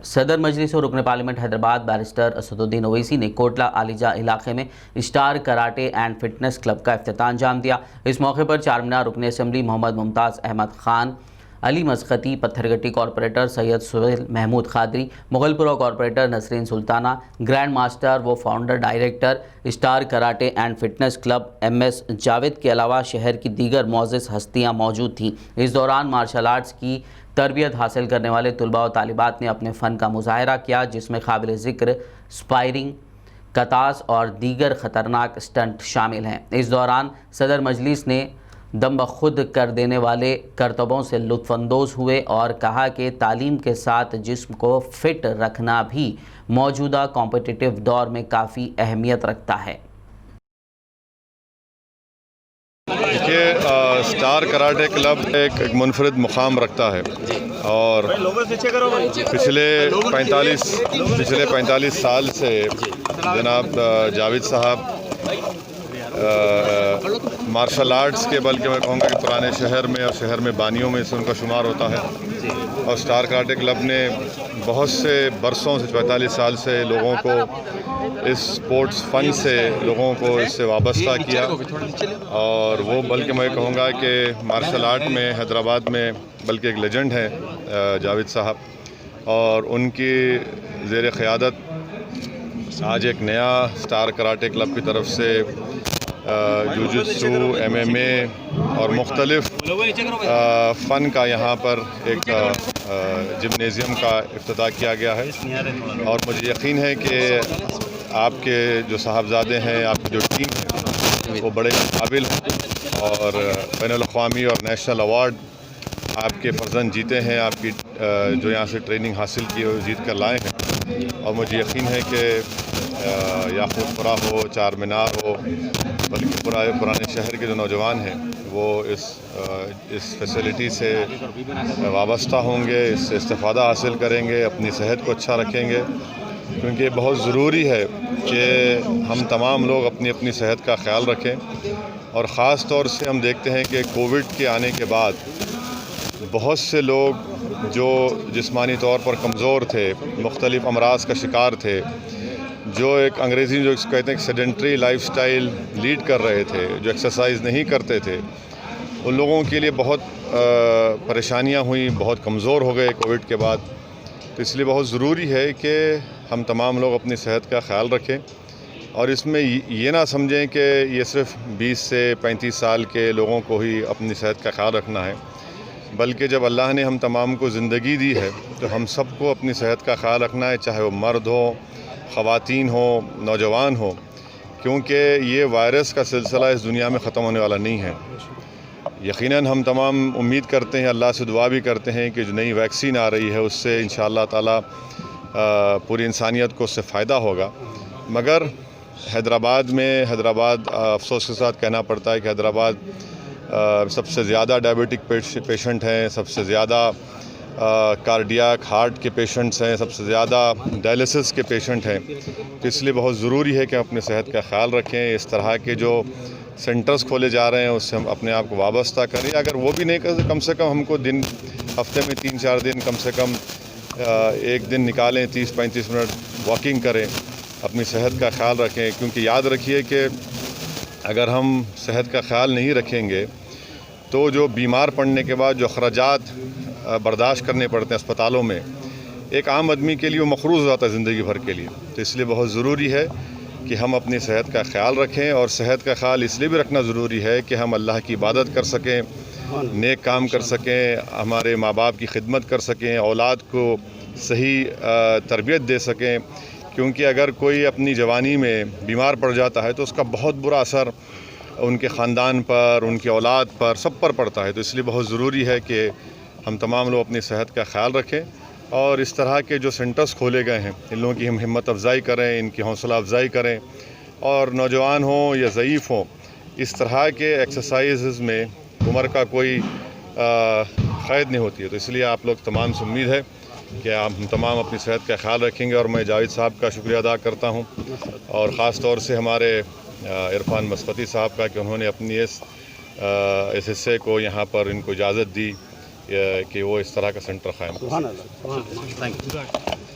صدر مجلس اور رکن پارلیمنٹ حیدرآباد بیرسٹر اسدالدین اویسی نے کوٹلہ عالیجہ علاقے میں star karate and fitness club کا افتتاح انجام دیا۔ اس موقع پر چارمینار رکن اسمبلی محمد ممتاز احمد خان، علی مسقطی، پتھر گٹی کارپوریٹر سید سہیل محمود قادری، مغل پورہ کارپوریٹر نسرین سلطانہ، گرینڈ ماسٹر و founder director star karate and fitness club MS Javed کے علاوہ شہر کی دیگر معزز ہستیاں موجود تھیں۔ اس دوران مارشل آرٹس کی تربیت حاصل کرنے والے طلباء و طالبات نے اپنے فن کا مظاہرہ کیا، جس میں قابل ذکر سپائرنگ، کتاس اور دیگر خطرناک سٹنٹ شامل ہیں۔ اس دوران صدر مجلس نے دم بخود کر دینے والے کرتبوں سے لطف اندوز ہوئے اور کہا کہ تعلیم کے ساتھ جسم کو فٹ رکھنا بھی موجودہ کمپٹیٹیو دور میں کافی اہمیت رکھتا ہے۔ اسٹار کراٹے کلب ایک منفرد مقام رکھتا ہے اور پچھلے 45 سال سے جناب جاوید صاحب مارشل آرٹس کے، بلکہ میں کہوں گا کہ پرانے شہر میں اور شہر میں بانیوں میں سے ان کا شمار ہوتا ہے، اور اسٹار کراٹے کلب نے بہت سے برسوں سے 45 سال سے لوگوں کو اس سپورٹس فن سے لوگوں کو اس سے وابستہ کیا، اور وہ بلکہ میں کہوں گا کہ مارشل آرٹ میں حیدرآباد میں بلکہ ایک لیجنڈ ہیں جاوید صاحب، اور ان کی زیر قیادت آج ایک نیا اسٹار کراٹے کلب کی طرف سے جوجتسو، MMA اور مختلف فن کا یہاں پر ایک جمنیزیم کا افتتاح کیا گیا ہے، اور مجھے یقین ہے کہ آپ کے جو صاحبزادے ہیں، آپ کی جو ٹیم ہے وہ بڑے قابل اور بین الاقوامی اور نیشنل ایوارڈ آپ کے فرزند جیتے ہیں، آپ کی جو یہاں سے ٹریننگ حاصل کی ہے جیت کر لائے ہیں، اور مجھے یقین ہے کہ یاقوت پورہ ہو، چار مینار ہو، بلکہ پرانے شہر کے جو نوجوان ہیں وہ اس فیسلٹی سے وابستہ ہوں گے، اس سے استفادہ حاصل کریں گے، اپنی صحت کو اچھا رکھیں گے، کیونکہ یہ بہت ضروری ہے کہ ہم تمام لوگ اپنی اپنی صحت کا خیال رکھیں، اور خاص طور سے ہم دیکھتے ہیں کہ کووڈ کے آنے کے بعد بہت سے لوگ جو جسمانی طور پر کمزور تھے، مختلف امراض کا شکار تھے، جو ایک انگریزی جو کہتے ہیں کہ سیڈنٹری لائف سٹائل لیڈ کر رہے تھے، جو ایکسرسائز نہیں کرتے تھے، ان لوگوں کے لیے بہت پریشانیاں ہوئیں، بہت کمزور ہو گئے کووڈ کے بعد۔ تو اس لیے بہت ضروری ہے کہ ہم تمام لوگ اپنی صحت کا خیال رکھیں، اور اس میں یہ نہ سمجھیں کہ یہ صرف 20 سے 35 سال کے لوگوں کو ہی اپنی صحت کا خیال رکھنا ہے، بلکہ جب اللہ نے ہم تمام کو زندگی دی ہے تو ہم سب کو اپنی صحت کا خیال رکھنا ہے، چاہے وہ مرد ہو، خواتین ہو، نوجوان ہو، کیونکہ یہ وائرس کا سلسلہ اس دنیا میں ختم ہونے والا نہیں ہے۔ یقیناً ہم تمام امید کرتے ہیں، اللہ سے دعا بھی کرتے ہیں کہ جو نئی ویکسین آ رہی ہے اس سے انشاءاللہ تعالی پوری انسانیت کو اس سے فائدہ ہوگا، مگر حیدرآباد افسوس کے ساتھ کہنا پڑتا ہے کہ حیدرآباد سب سے زیادہ ڈائبٹک پیشنٹ ہیں، سب سے زیادہ کارڈیاک ہارٹ کے پیشنٹس ہیں، سب سے زیادہ ڈائلسس کے پیشنٹ ہیں، تو اس لیے بہت ضروری ہے کہ ہم اپنے صحت کا خیال رکھیں۔ اس طرح کے جو سینٹرز کھولے جا رہے ہیں اس سے ہم اپنے آپ کو وابستہ کریں، اگر وہ بھی نہیں کرتے کم سے کم ہم کو ہفتے میں 3-4 دن کم سے کم ایک دن نکالیں، 30-35 منٹ واکنگ کریں، اپنی صحت کا خیال رکھیں، کیونکہ یاد رکھیے کہ اگر ہم صحت کا خیال نہیں رکھیں گے تو جو بیمار پڑنے کے بعد جو اخراجات برداشت کرنے پڑتے ہیں اسپتالوں میں، ایک عام آدمی کے لیے وہ مقروض ہو جاتا ہے زندگی بھر کے لیے۔ تو اس لیے بہت ضروری ہے کہ ہم اپنی صحت کا خیال رکھیں، اور صحت کا خیال اس لیے بھی رکھنا ضروری ہے کہ ہم اللہ کی عبادت کر سکیں، نیک کام کر سکیں، ہمارے ماں باپ کی خدمت کر سکیں، اولاد کو صحیح تربیت دے سکیں، کیونکہ اگر کوئی اپنی جوانی میں بیمار پڑ جاتا ہے تو اس کا بہت برا اثر ان کے خاندان پر، ان کی اولاد پر، سب پر پڑتا ہے۔ تو اس لیے بہت ضروری ہے کہ ہم تمام لوگ اپنی صحت کا خیال رکھیں، اور اس طرح کے جو سینٹرز کھولے گئے ہیں ان لوگوں کی ہم ہمت افزائی کریں، ان کی حوصلہ افزائی کریں، اور نوجوان ہوں یا ضعیف ہوں، اس طرح کے ایکسرسائزز میں عمر کا کوئی قید نہیں ہوتی ہے۔ تو اس لیے آپ لوگ تمام سے امید ہے کہ ہم تمام اپنی صحت کا خیال رکھیں گے، اور میں جاوید صاحب کا شکریہ ادا کرتا ہوں، اور خاص طور سے ہمارے عرفان مسقطی صاحب کا کہ انہوں نے اپنی اس حصے کو یہاں پر ان کو اجازت دی کہ وہ اس طرح کا سینٹر قائم کریں۔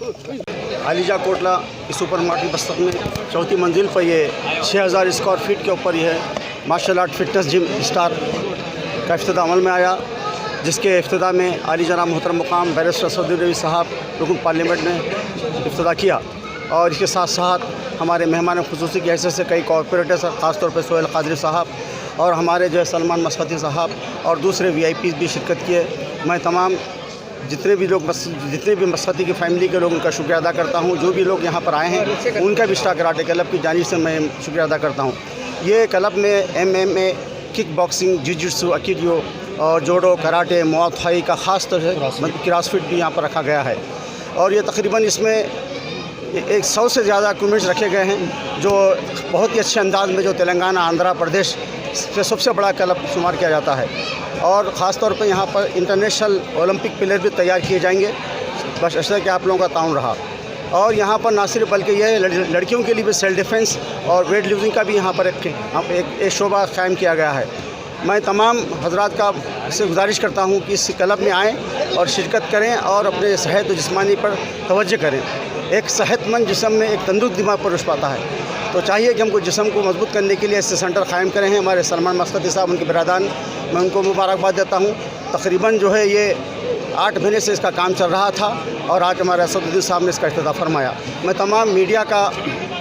عالیجہ کوٹلا سپر مارکیٹ بستر میں چوتھی منزل پر یہ 6000 اسکوائر فٹ کے اوپر یہ مارشل آرٹ فٹنس جم اسٹار کا افتتاح عمل میں آیا، جس کے افتتاح میں عالی جناب محترم مقام بیرسٹر اسدالدین اویسی صاحب رکن پارلیمنٹ نے افتتاح کیا، اور اس کے ساتھ ساتھ ہمارے مہمان خصوصی کی حیثیت سے کئی کارپوریٹرز، خاص طور پہ سہیل قادری صاحب اور ہمارے جو ہے سلمان مسعودی صاحب اور دوسرے VIP بھی شرکت کیے۔ میں تمام جتنے بھی مسعودی کی فیملی کے لوگ ان کا شکریہ ادا کرتا ہوں، جو بھی لوگ یہاں پر آئے ہیں ان کا بھی اسٹار کراٹے کلب کی جانب سے میں شکریہ ادا کرتا ہوں۔ یہ کلب میں MMA، کک باکسنگ، جوجٹسو، ایکیڈیو اور جوڈو، کراٹے، موائے تھائی کا خاص طور سے کراس فٹ بھی یہاں پر رکھا گیا ہے، اور یہ تقریباً اس میں 100 سے زیادہ اکوپمنٹس رکھے گئے ہیں، جو بہت ہی اچھے انداز میں جو تلنگانہ، آندھرا پردیش سے سب سے بڑا کلب شمار کیا جاتا ہے، اور خاص طور پہ یہاں پر انٹرنیشنل اولمپک پلیئر بھی تیار کیے جائیں گے، بس اس طرح کہ آپ لوگوں کا تعاون رہا۔ اور یہاں پر نہ صرف بلکہ یہ لڑکیوں کے لیے بھی سیلف ڈیفنس اور ویٹ لفٹنگ کا بھی یہاں پر ایک شعبہ قائم کیا گیا ہے۔ میں تمام حضرات کا سے گزارش کرتا ہوں کہ اس کلب میں آئیں اور شرکت کریں اور اپنے صحت و جسمانی پر توجہ کریں۔ ایک صحت مند جسم میں ایک تندرست دماغ پرورش پاتا ہے، تو چاہیے کہ ہم کو جسم کو مضبوط کرنے کے لیے ایسے سینٹر قائم کریں ہیں۔ ہمارے سلمان مسعودی صاحب، ان کے برادران، میں ان کو مبارکباد دیتا ہوں۔ تقریباً جو ہے یہ 8 مہینے سے اس کا کام چل رہا تھا، اور آج ہمارے اسدالدین صاحب نے اس کا افتتاح فرمایا۔ میں تمام میڈیا کا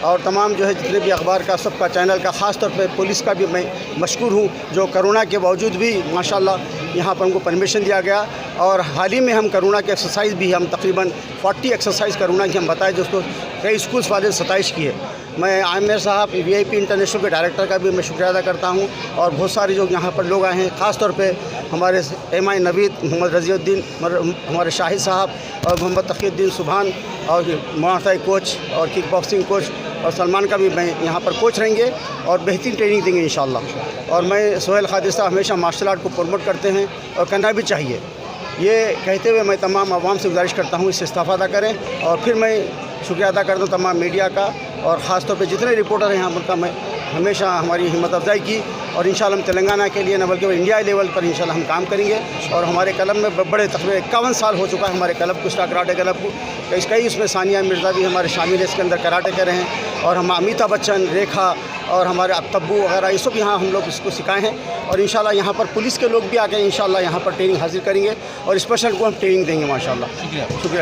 اور تمام جو ہے جتنے بھی اخبار کا، سب کا، چینل کا، خاص طور پہ پولیس کا بھی میں مشکور ہوں، جو کرونا کے باوجود بھی ماشاءاللہ یہاں پر ہم کو پرمیشن دیا گیا، اور حال ہی میں ہم کرونا کے ایکسرسائز بھی ہم تقریباً 40 ایکسرسائز کرونا کی ہم بتائے، جو اس کو کئی اسکولس والے ستائش کی ہے۔ میں عامر صاحب VIP انٹرنیشنل کے ڈائریکٹر کا بھی میں شکریہ ادا کرتا ہوں، اور بہت سارے جو یہاں پر لوگ آئے ہیں، خاص طور پہ ہمارے MI نوید، محمد رضی الدین، ہمارے شاہد صاحب اور محمد تقی الدین سبحان، اور موائے تھائی کوچ اور کک باکسنگ کوچ، اور سلمان کا بھی میں یہاں پر کوچ رہیں گے اور بہترین ٹریننگ دیں گے انشاءاللہ۔ اور میں سہیل قادری صاحب ہمیشہ مارشل آرٹ کو پروموٹ کرتے ہیں، اور کرنا بھی چاہیے۔ یہ کہتے ہوئے میں تمام عوام سے گزارش کرتا ہوں اس سے استفادہ کریں، اور پھر میں شکریہ ادا کرتا ہوں تمام میڈیا کا، اور خاص طور پہ جتنے رپورٹر ہیں یہاں پر کا، میں ہمیشہ ہماری ہمت افزائی کی، اور انشاءاللہ ہم تلنگانہ کے لیے نہ بلکہ انڈیا لیول پر انشاءاللہ ہم کام کریں گے۔ اور ہمارے کلب میں بڑے تقریباً 51 سال ہو چکا ہے ہمارے کلب کو، اسٹار کراٹے کلب کو، کئی اس میں ثانیہ مرزا بھی ہمارے شامل ہے، اس کے اندر کراٹے کر رہے ہیں، اور ہم امیتابھ بچن، ریکھا اور ہمارے تبو وغیرہ، یہ سب یہاں ہم لوگ اس کو سکھائے ہیں، اور انشاءاللہ یہاں پر پولیس کے لوگ بھی آ کے انشاءاللہ یہاں پر ٹریننگ حاصل کریں گے، اور اسپیشل کو ہم ٹریننگ دیں گے ماشاءاللہ۔ شکریہ۔